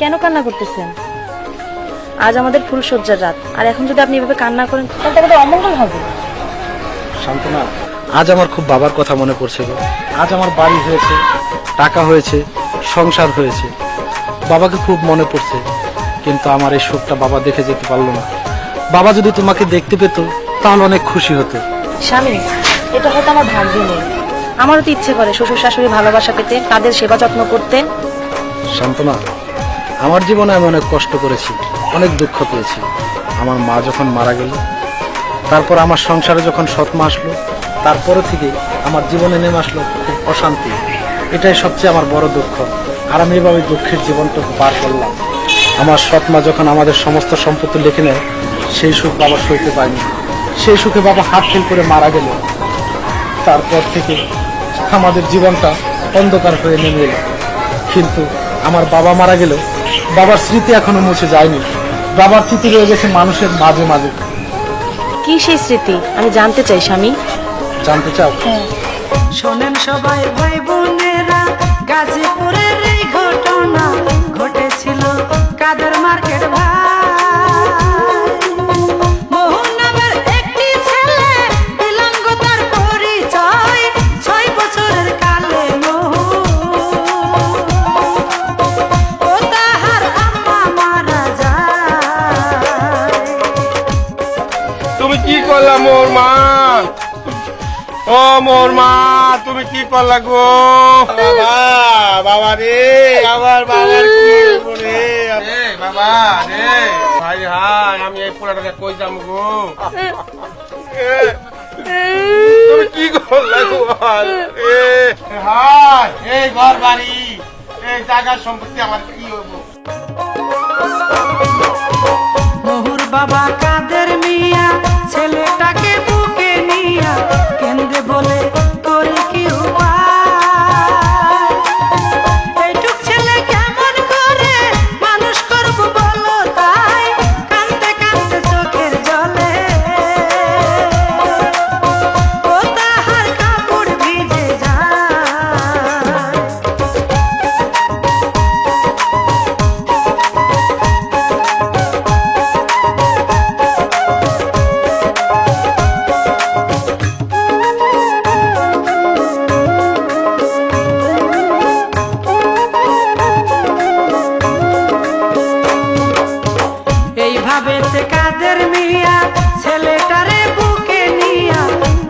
কেন কান্না করতেছেন? আজ আমাদের ফুলসজ্জার রাত, আর এখন যদি আপনি এভাবে কান্না করেন তাহলে আমাদের অমঙ্গল হবে। শান্তনা, আজ আমার খুব বাবার কথা মনে পড়ছে গো। আজ আমার বাড়ি হয়েছে, টাকা হয়েছে, সংসার হয়েছে, বাবাকে খুব মনে পড়ছে, কিন্তু আমার এই শোকটা বাবা দেখে যেতে পারলো না। বাবা যদি তোমাকে দেখতে পেত তাহলে অনেক খুশি হতো। স্বামী, এটা হয়তো আমার ভাগ্যে নেই। আমারও তো ইচ্ছে করে শ্বশুর শাশুড়ি ভালোবাসা পেতে, তাদের সেবা যত্ন করতে। শান্তনা, আমার জীবনে আমি অনেক কষ্ট করেছি, অনেক দুঃখ পেয়েছি। আমার মা যখন মারা গেল, তারপর আমার সংসারে যখন সৎমা আসলো, তারপরে থেকে আমার জীবনে নেমে আসলো খুব অশান্তি। এটাই সবচেয়ে আমার বড় দুঃখ। আর আমি এভাবে দুঃখের জীবনটুকু পার করলাম। আমার সৎমা যখন আমাদের সমস্ত সম্পত্তি লিখে নেয়, সেই সুখ বাবা সইতে পায়নি। সেই সুখে বাবা হাত ফেল করে মারা গেল। তারপর থেকে আমাদের জীবনটা অন্ধকার হয়ে নেমে এলো। কিন্তু আমার বাবা মারা গেল, বাবার স্মৃতি এখনো মুছে যায়নি। বাবার স্মৃতি রয়ে গেছে মানুষের মাঝে মাঝে। কি সেই স্মৃতি আমি জানতে চাই স্বামী। জানতে চাও? হ্যাঁ। শোনেন সবাই ভাই বোনেরা, গাজীপুরের এই ঘটনা ঘটেছিল কাদের মার্কেট ভাই। মোহন নামের একটি ছেলে দিলাম গো তার পরিচয়, 6 বছরের কালে ও তাহার আম্মা মারা যায়। তুমি কি করলা মোর মা? ও মোর মা, তুমি কি করলা গো? বাবা, বাবা রে, আমার বাবার কি হইব রে? বাবা রে, ভাই হাই, আমি এই পোলাটাকে কই যাম গো? তুমি কি করলা গো? হাই, এই ঘর বাড়ি, এই জায়গার সম্পত্তি আমার কি হইব? মোহর বাবা কাদের মিয়া ছেলেটাকে বুকে নিয়া কেন্দ্রে বলে করি কি উপায়। এইটুক ছেলে কেমন করে মানুষ করব বলো তাই, কানতে কানতে চোখের জলে ও তাহার কাপড় ভিজে যায়। এইভাবে কাদের মিয়া ছেলেটারে বুকে নিয়া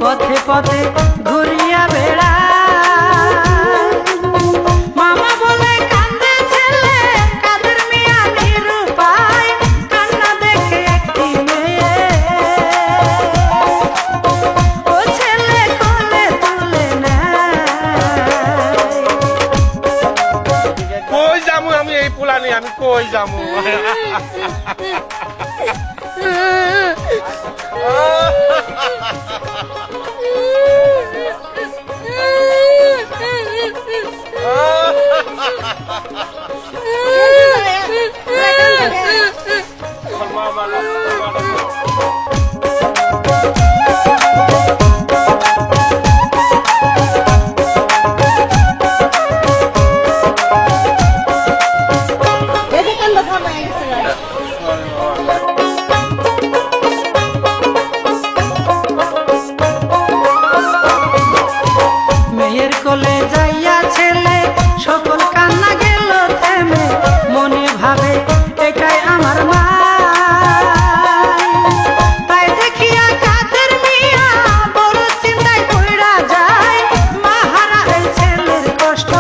পথে পথে ঘুরিয়া বেড়ায়। মামা বলে কান্দে ছেলে, কাদের মিয়া নিরুপায়, কান্না দেখে একটি মেয়ে ও ছেলে কোলে তুলে নেয়। কই যামু আমি এই পোলা নিয়ে, আমি কই যামু? মেয়ের কোলে যাইয়া ছেলে সকল কান্না গেল থেমে, মনে ভাবে এটাই আমার মা। তাই দেখিয়া কাদের মিয়া বড় চিন্তায় পইড়া যায়, মা হারা এই ছেলের কষ্ট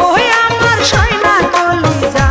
ওই আমার সয়না কলিজা।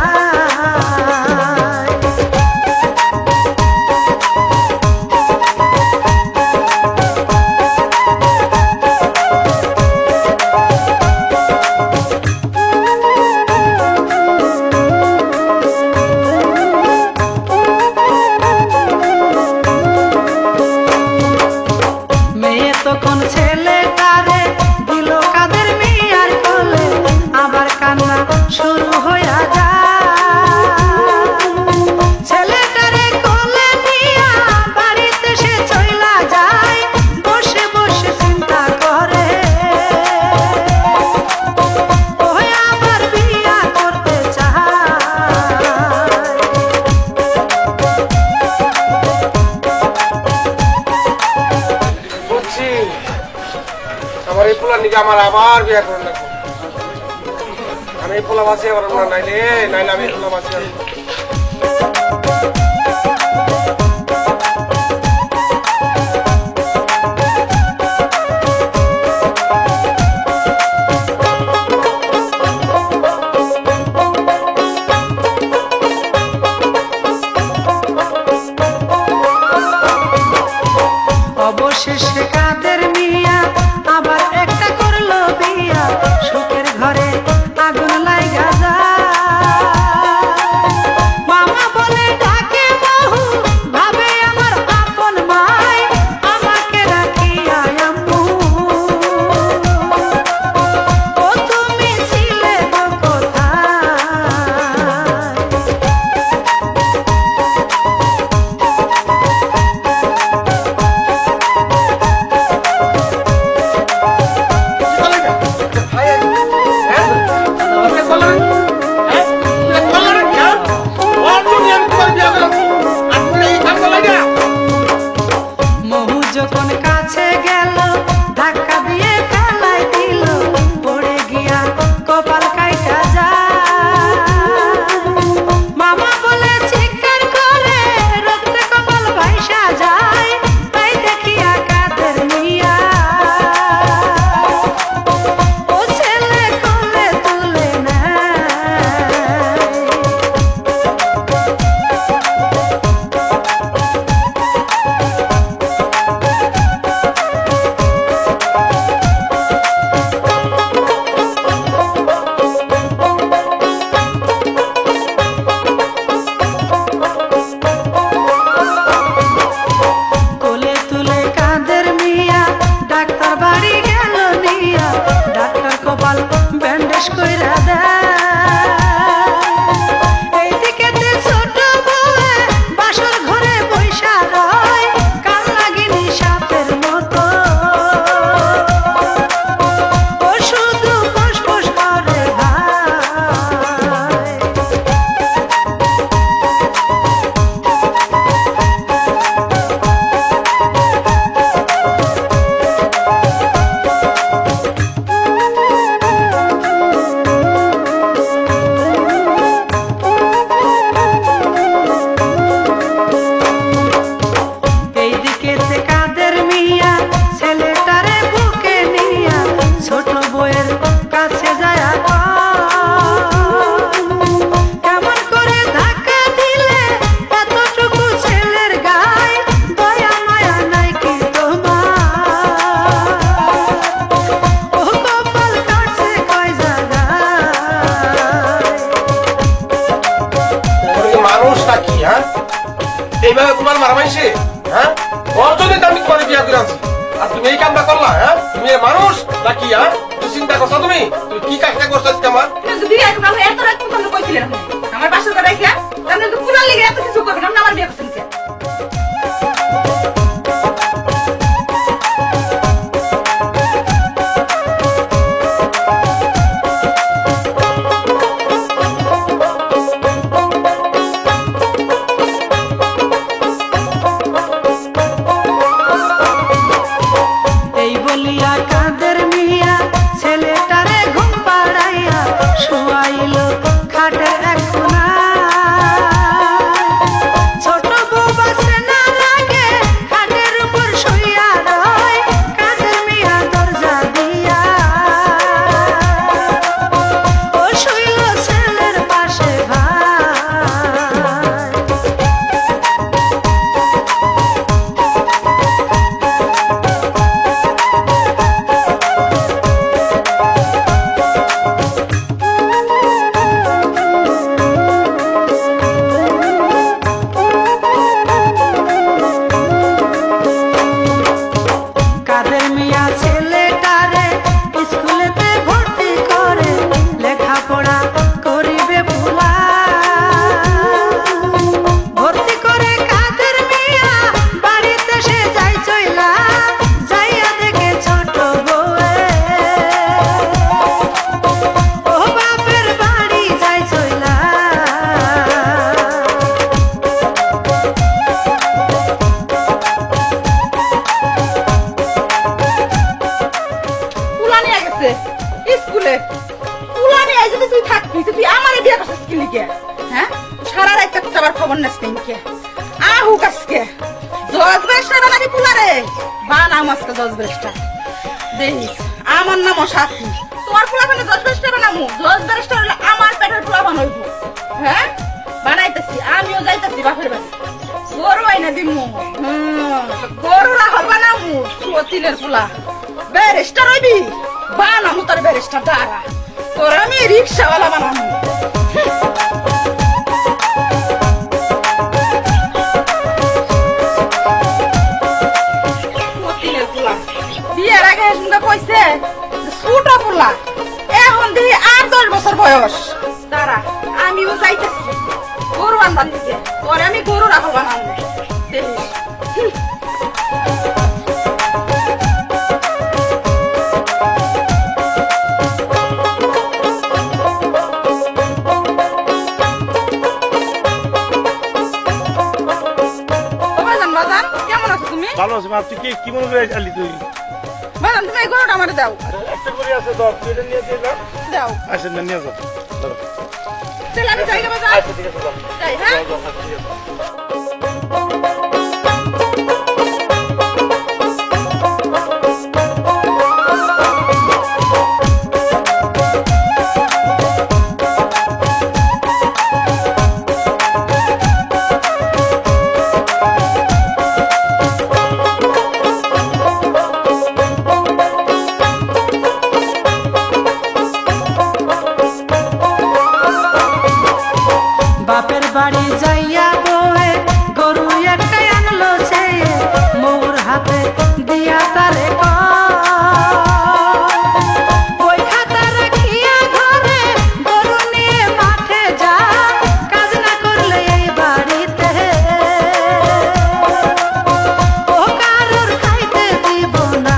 যে আমার আবার বিয়ে করে লাগবো। আমি এই পোলা বাঁচিয়ে পারবো না, নাইলে আমি এই পোলা বাঁচিয়ে পারবো। অবশেষে কাদের মিয়া আবার একটা করলো বিয়া, সুখের ঘরে আগুন লাইগা যায়। মামা বলে ডাকে বহু, ভাবে আমার আপন মাই, আমাকে রাখিয়া আম্মু। ও তুমি ছিলে গো কোথায়? মহু যখন কাছে গেল, ধাক্কা দিয়ে ফেলাই দিল, পড়ে গিয়া কপাল কাইটা যায়। মামা বলে চিৎকার করে রক্তে কপাল ভাইসা যায়, তাই দেখিয়া কাদের মিয়া ও ছেলে কোলে তুলে নেয়। কোলে তুলে কাদের মিয়া ডাক্তার বাড়ি গেল নিয়া, ডাক্তার কপাল ব্যান্ডেজ কইরা দেয়। এইদিকে ছোট বউয়ে বাসর ঘরে বইসা রয়, কাল লাগিনি সাপের মতো, ও শুধু ফুসফুস করে ভাই। এইদিকে কাদের মিয়া ছেলেটারে বুকে নিয়া, ছোট বউয়ের কাছে যায় কেমন করে ধাক্কা দিলে এতটুকু ছেলের গায়ে, দয়া মায়া নাই কি তোমার? ও কপাল কাটছে কয় জায়গায়। মানুষ নাকি? হ্যাঁ, এইভাবে তোমার মারামাইছে? হ্যাঁ, ওর জন্য তো আমি তোমার বিয়া করে আনছি, আর তুমি এই কামটা করলা? হ্যাঁ, তুমি এ মানুষ নাকি? হ্যাঁ, তুই চিন্তা করছো? তুমি কি কাজটা করছো আজকে আমার? আমার বাসার কথা রেখে আপনি তো পুরা লিগে এত কিছু করবেন, আপনি আমার বিয়ে করছেন কে? এই বলিয়া কাদের মিয়া ছেলেটারে ঘুম পাড়াইয়া শুয়াইল খাটের এক কোণায়। ছোট বউ আবার খবর নেস কে আহু কাসকে জজ বেরেস্টার বানাবি পুলারে বানাও আজকে জজ বেরেস্টার দেখিস আমার নাম সাথী তোমার পোলা মানে জজ বেরেস্টার বানামু জজ বেরেস্টার হলে আমার পেটের পোলা বানাইব হ্যাঁ বানাইতেছি আমিও যাইতেছি বাপের বাড়ি গরু আইনা দিমু গরু রাখল বানামু সুতিলের পোলা বেরেস্টার হইবি বানামু তোর বেরেস্টার দাঁড়া তোর আমি রিক্সাওয়ালা বানামু বিয়ের আগে কইছে ছোট পোলা এখন দেখি 8-10 বছর বয়স দাঁড়া আমিও যাইতেছি গরু আনবার দিকে পরে আমি গরু রাখল বানাবো দেখিস কেমন আছো তুমি ভালো আছি মা তুই কি মনে করে আলি তুই বাদাম তুমি এই গরুটা আমার দাও একটা করে আছে তো তুই এটা নিয়ে দিলাম দাও আচ্ছা না নিয়ে যাও ধরো তাহলে আমি যাই বাজার আচ্ছা ঠিক আছে যাও যাই হ্যাঁ যাও, আচ্ছা, ঠিক আছে। বাপের বাড়ি যাইয়া বয়ে গরু একটাই আনলো সে মোর হাতে দিয়া তারে ওই খাতা রাখিয়া ঘরে গরু নিয়ে মাঠে যা কাজ না করলে এই বাড়িতে ও কারোর খাইতে দিব না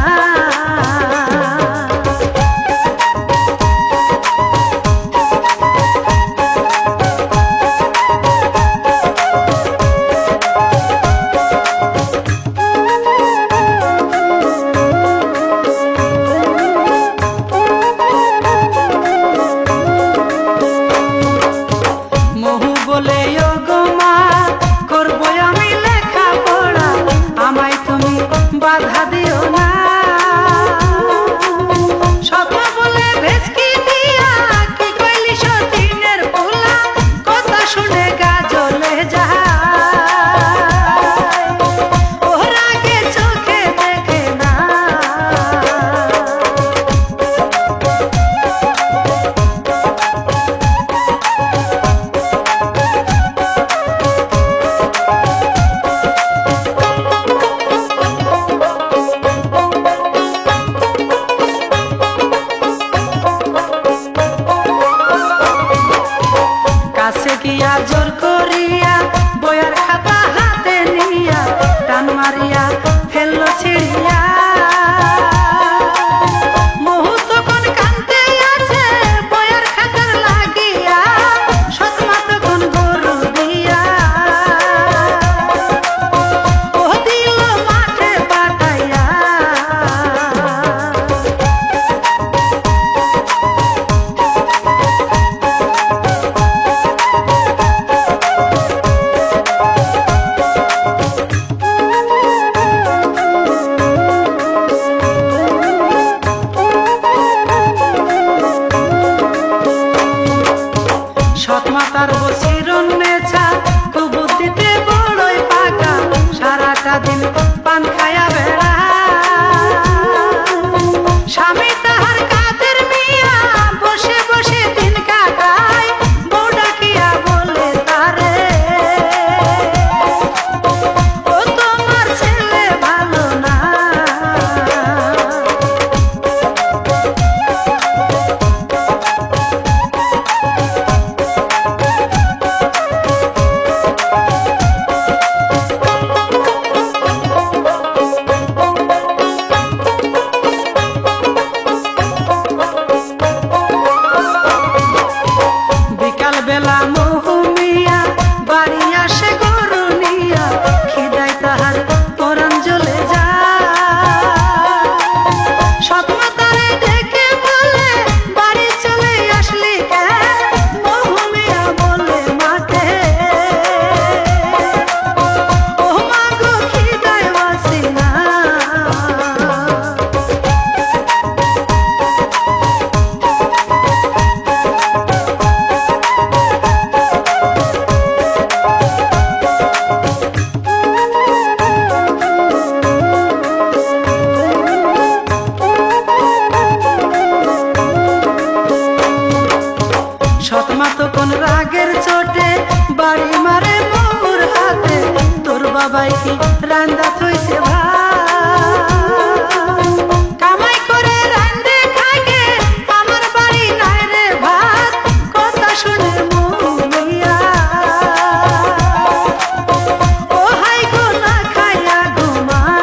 মহু বলে ও গো মা করবো আমি লেখা পড়া আমায় তুমি বাধা দিও না স্বপ্ন বলে ভেসকি দিয়া কি কইলি সতীনের পোলা কথা শুনে গা জ্বলে যায় ওর আগে চোখে দেখে না কাছে গিয়া জোর করিয়া বইয়ার খাতা হাতে নিয়া টান মারিয়া ফেললো ছিড়িয়া মোহু তখন কানতে আছে বইয়ার খাতার লাগিয়া সৎমা তখন গরু দিয়া ও দিল মাঠে পাঠাইয়া সৎমাতার বসির নেছা কুবুদ্দিতে বড়ই পাকা সারাটা দিন পান খায়া বেড়া স্বামী তাহার কাদের মিয়া বসে বসে দিন কাটায় বউ ডাকিয়া বলে তারে ও তোমার ছেলে ভালো না বিকাল বেলা মহুমিয়া বাড়ি আসে গরু নিয়া খিদায় তাহার পরাণ জ্বলে যায় সৎমা তারে দেখে বলে বাড়ি চলে আসলি কেন মহুমিয়া বলে মাকে বাড়ি মারে মোর হাতে তোর বাবাই কি রান্দা থইছে ভাত কামাই করে রান্দে খাগে আমার বাড়ি নাই রে ভাত কথা শুনে মুইয়া ও হাই গো না খাইয়া ঘুমায়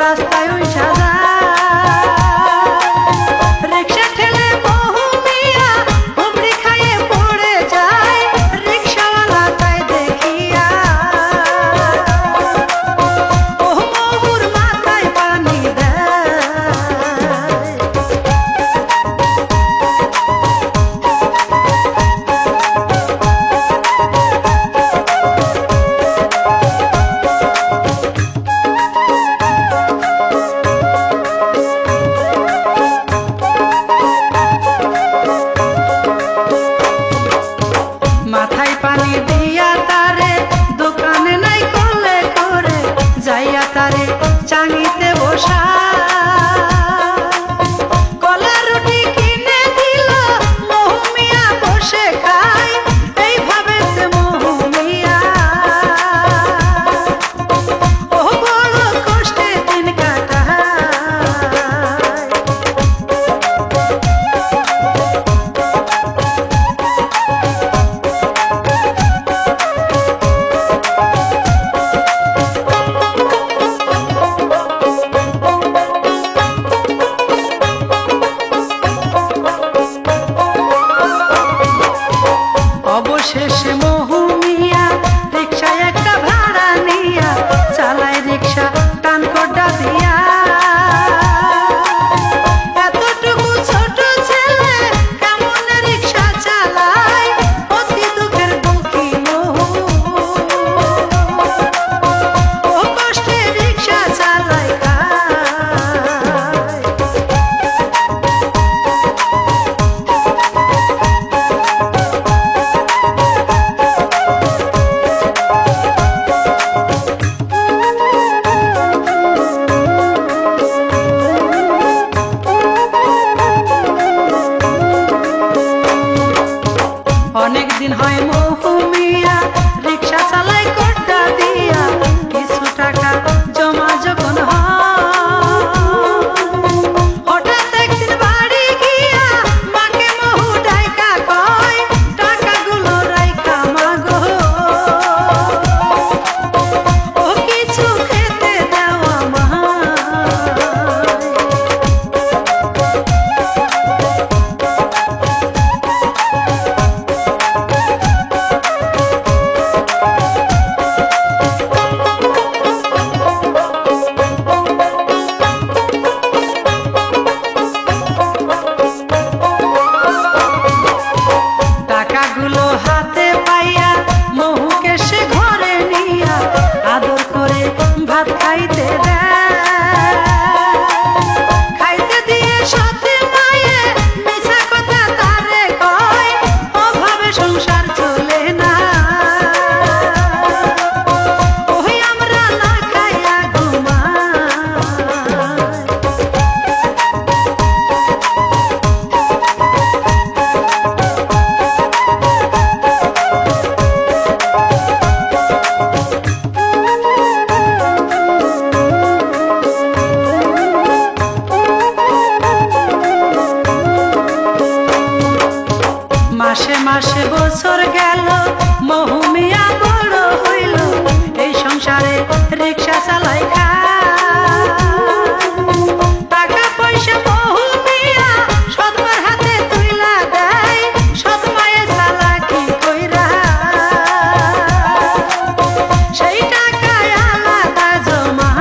রাস্তায় ওই সাজা রিক্সা ঠেলে বহু মিয়া হুমড়ি খাইয়ে পড়ে যায় রিক্সাওয়ালা তাই দেখিয়া ও মহুর মাথায় পানি দেয়। মাথায় পানি দিয়া তারে দোকানে নাই করলে করে যাইয়া তারে চাঙিতে বসা কলা রুটি কিনে দিল মহুমিয়া বসে খায় এইভাবে সে মহুমিয়া ও বড় কষ্টে দিন কাটায়। অবশেষে মহুমিয়া রিক্সায় একটা ভাড়া নিয়া চালায় রিক্সা টান কোডা দিয়া এতটুকু ছোট ছেলে কেমন রিক্সা চালায় অতি দুঃখের দুঃখী মহু ও কষ্টে রিক্সা চালায় খায়। অনেক দিন হয় মহুমিয়া রিক্সা চালাই কোডা দিয়া কিছু টাকা জমা যখন হয় হঠাৎ একদিন বাড়ি গিয়া মাকে মহু ডাইকা কয় টাকাগুলো রাইখা মাগো ও কিছু খেতে দেওয়া মা। টাকাগুলো হাতে পাইয়া মহুকে সে ঘরে নিয়া আদর করে ভাত খাইতে দেয় খাইতে দিয়ে সাথে মায়ে মিছা কথা তারে কয় অভাবে সংসার চলে না ওই আমরা না খাইয়া ঘুমাই। মাসে মাসে বছর গেল মহুমিয়া বড় হইল এই সংসারে রিক্সা চালাই খায় টাকা পয়সা মহুমিয়া সৎমার হাতে তুইলা দেয় সৎমায়ে চালাকি কইরা সেই টাকায় আলাদা জমায়।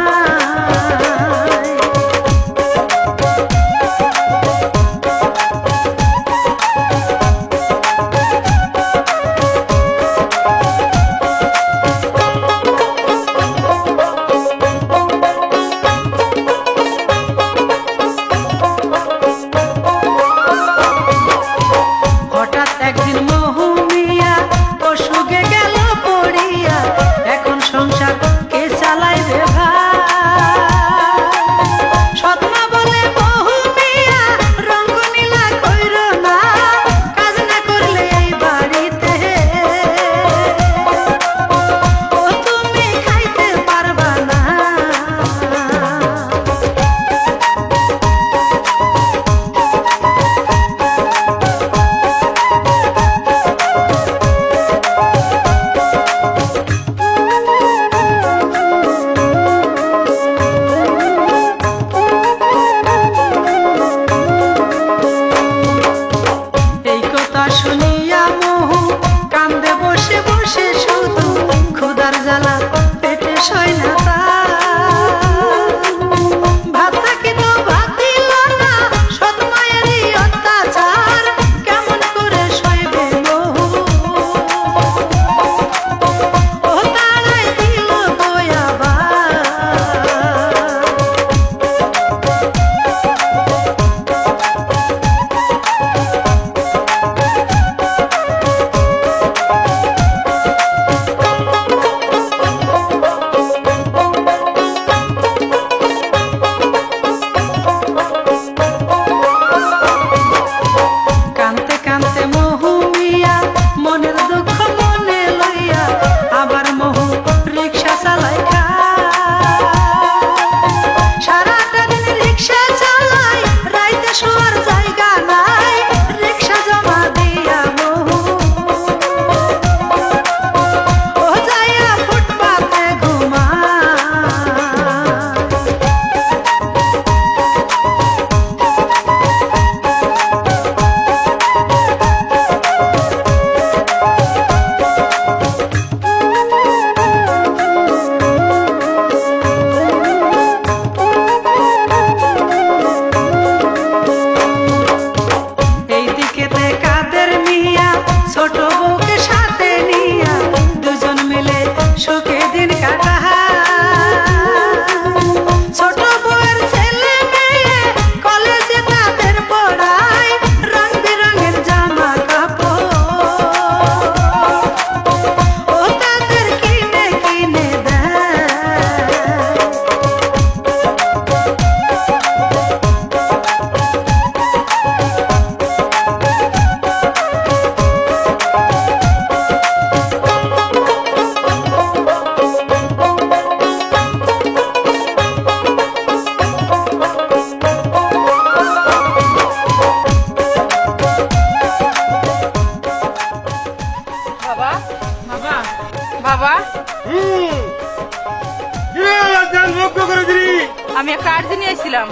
আমি একটা আর্জি নিয়ে এসেছিলাম।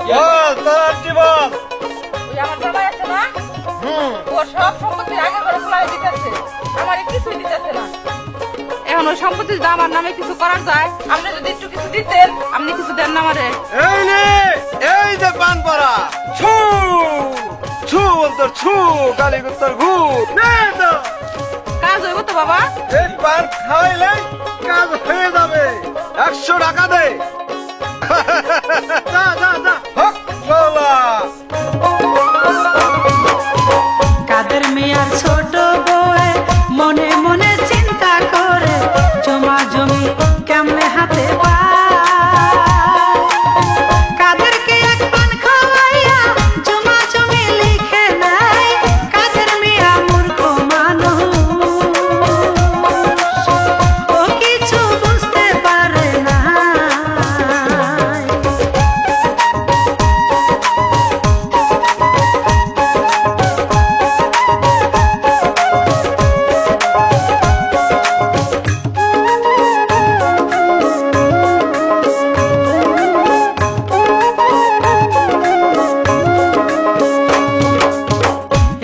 বল তোর জীবন। ওই আমার জামাই আছে না, ও সব সম্পত্তি আগে করে ফেলাই দিতেছে, আমার কিছুই দিতেছে না। এখন ওই সম্পত্তি যদি আমার নামে কিছু করার যায়, আপনি যদি একটু কিছু দিতেন। আপনি কিছু দেন না আমারে। এই নে, এই যে পান পড়া ছু ছু বলতো ছু গালি গুত্তর ঘু নে তো কাজ হইব তো বাবা? এই পান খাইলে কাজ হয়ে যাবে। 100 টাকা দে। যা যা যা হক চলা। কাদের মিয়ার ছোট বউয়ে মনে মনে চিন্তা করে জমা জমি কেমনে হাতে পায়। কাদেরকে এক পান খাওয়াইয়া জমা জমি লিখে নেয়। কাদের মিয়া মূর্খ মানুষ, ও কিছু বুঝতে পারে না।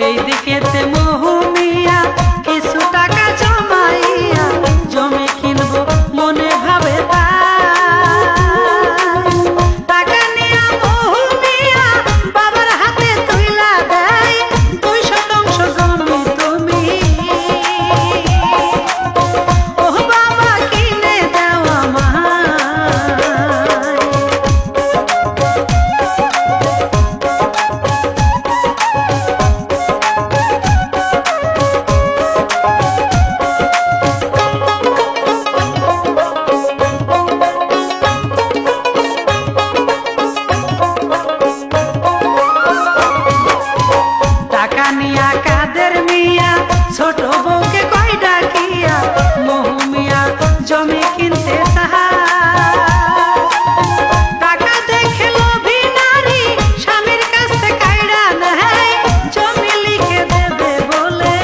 এইদিকেতে মহুমিয়া কিছু টাকা জমাইয়া জমি কিনবো মনে ভাবে তাই। টাকা নিয়া মহুমিয়া বাবার হাতে তুইলা দেয় 2 শতাংশ জমি তুমি। ও বাবা কিনে দাও আমায়। টাকা নিয়া কাদের মিয়া ছোট বউকে কয় ডাকিয়া মহু মিয়া জমি কিনতে চায়। টাকা দেখে লোভী নারী স্বামীর কাছ থেকে কাইড়া নেয় জমি লিখে দেবে বলে।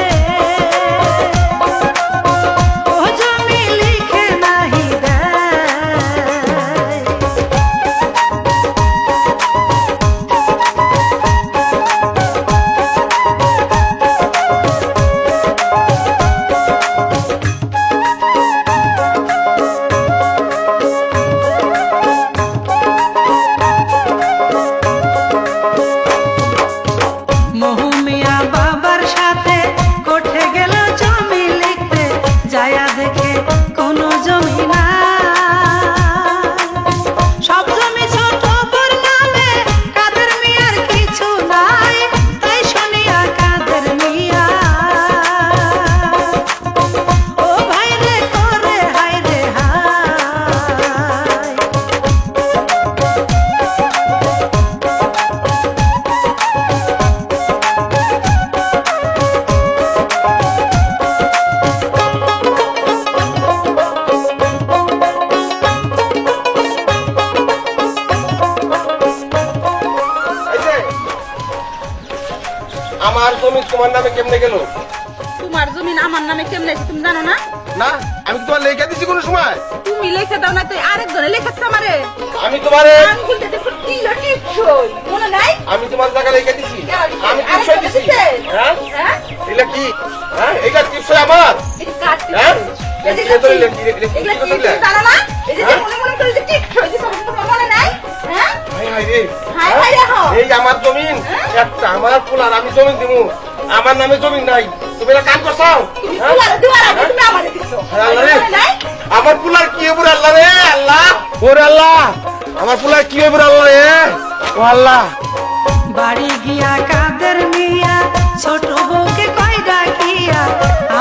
ও জমি লিখে নাহি দেয়। মহুমিয়া বাবার সাথে কোঠে গেল জমি লিখতে, যায়া দেখে কোনো জমি না। সব জমি ছোট বউর নামে, কাদের মিয়ার কিছু নাই। তাই শুনিয়া কাদের মিয়া ও ভাই রে করে হায় রে হায়। এই যে, আমার জমি তোমার নামে কেমনে গেল? তোমার জমিন আমার নামে কেমনে আছে তুমি জানো না? না আমি কি তোমার লেখা দিছি কোনো সময়? তুমি লেখা দাও না, তো আরেকজনে লেখাচ্ছে আমারে। আমি তোমারে আমি বলতে দেখো কি টিপসই মনে নাই? আমি তোমার জায়গা লেখা দিছি। আমি আরেকটা টিপসই দিছি। দিছে? হ্যাঁ হ্যাঁ? এটা কি? হ্যাঁ এটা টিপসই আমার। এটা কাট হ্যাঁ? টিপসই। এই যে এটা তো কি? লেখি- লেখি- লেখি- এগুলা কি লেখি- তুমি জানো না? এই যে হ্যাঁ? মনে মনে করে যে টিপসই দিছো, তোমার মনে নাই? হ্যাঁ? হায় হায় রে। হায় হায় রে হো। এই আমার জমিন একটা আমার ফুলার আমি জমিন দিমু আমার নামে জমিন নাই তুমি এটা কাম করছাও তুমি ফুলারে দেওয়ার আগে তুমি আমারে দিছো। আল্লাহ রে মনে নাই? আমার ফুলার কি হবে আল্লাহ রে আল্লাহ ওরে আল্লাহ আমার ফুলার কি হবে আল্লাহ রে ও আল্লাহ বাড়ি গিয়া কাদের মিয়া ছোট বউকে কয় ডাকিয়া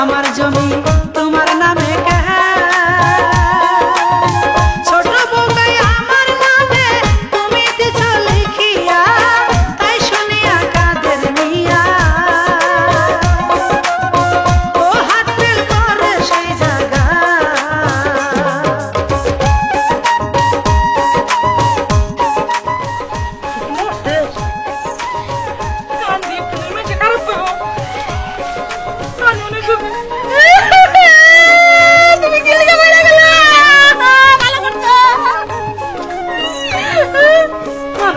আমার জমি তোমার নামে ছোট বউ কয় আমার নামে তুমি দিছ লিখিয়া তাই শুনিয়া কাদের মিয়া ও হাত বের করে সেই জায়গা কান দিয়ে তুমি মেজে খারাপ করো।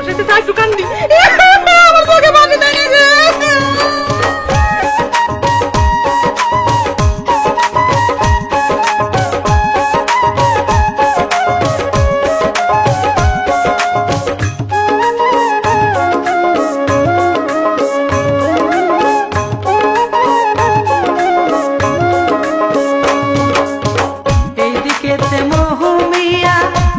সাথে চাই দোকান দি আমার তোকে পানি দেয় না রে। এইদিকেতে মহুমিয়া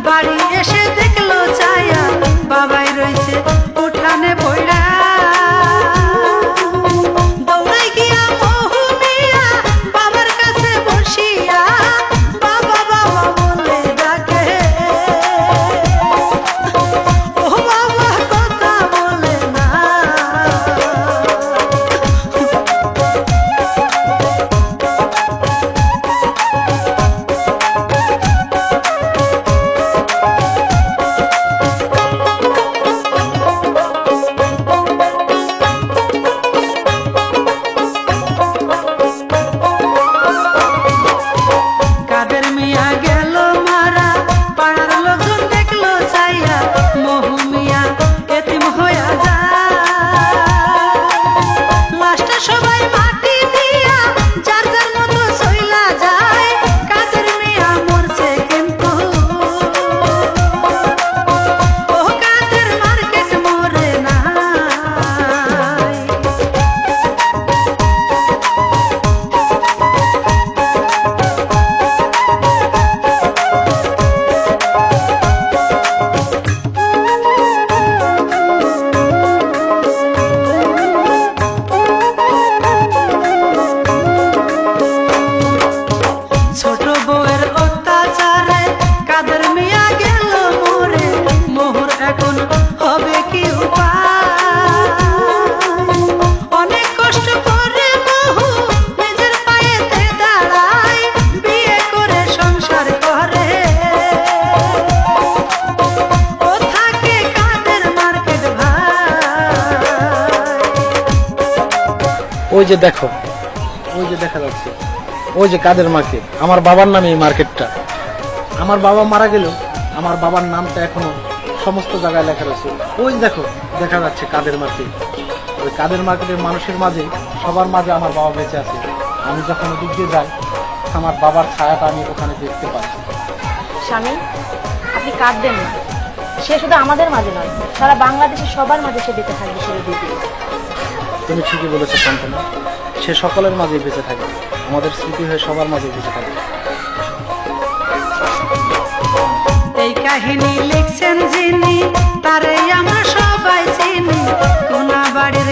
বাড়ি এসে দেখলো ছায়া বাবাই রয়েছে উঠানে পড়া। দৌড়াই গিয়া মহুমিয়া বাবার কাছে বসিয়া বাবা বাবা বলে ডাকে, ও বাবা কথা বলে না। কাদের মিয়া গেল মারা, পাড়ার লোকজন দেখলো ছাইয়া মহুমিয়া এতিম হইয়া যায়। লাশটা সবাই মাটি দিয়া যার যার মতো চইলা যায়। কাদের মিয়া মরছে কিন্তু ও কাদের মার্কেট মরে নাই। ছোট বউয়ের অত্যাচারে কাদের মিয়া গেল মরে, মোহর এখন হবে কি উপায়। অনেক কষ্ট করে বহু নিজের পায়েতে দাঁড়ায়, বিয়ে করে সংসার করে। ও থাকে কাদের মার্কেট ভাই। ওই যে দেখো, ওই যে দেখা যাচ্ছে, ওই যে কাদের মার্কেট, আমার বাবার নামে এই মার্কেটটা। আমার বাবা মারা গেল, আমার বাবার নামটা এখনো সমস্ত জায়গায় লেখা রয়েছে। ওই দেখো দেখা যাচ্ছে কাদের মার্কেট। ওই কাদের মার্কেটের মানুষের মাঝে, সবার মাঝে আমার বাবা বেঁচে আছে। আমি যখন ওদিক দিয়ে যাই, আমার বাবার ছায়াটা আমি ওখানে দেখতে পাই। স্বামী, আপনি কাঁদবেন না। সে শুধু আমাদের মাঝে নয়, সারা বাংলাদেশের সবার মাঝে সে বেঁচে থাকবে চিরদিন। তুমি ঠিকই বলেছো সান্ত্বনা, সে সকলের মাঝেই বেঁচে থাকবে, আমাদের স্মৃতি হয়ে সবার মাঝে বেঁচে থাকবে। এই কাহিনী লিখছেন যিনি, তারে আমরা সবাই চিনি। কোনা বাড়ির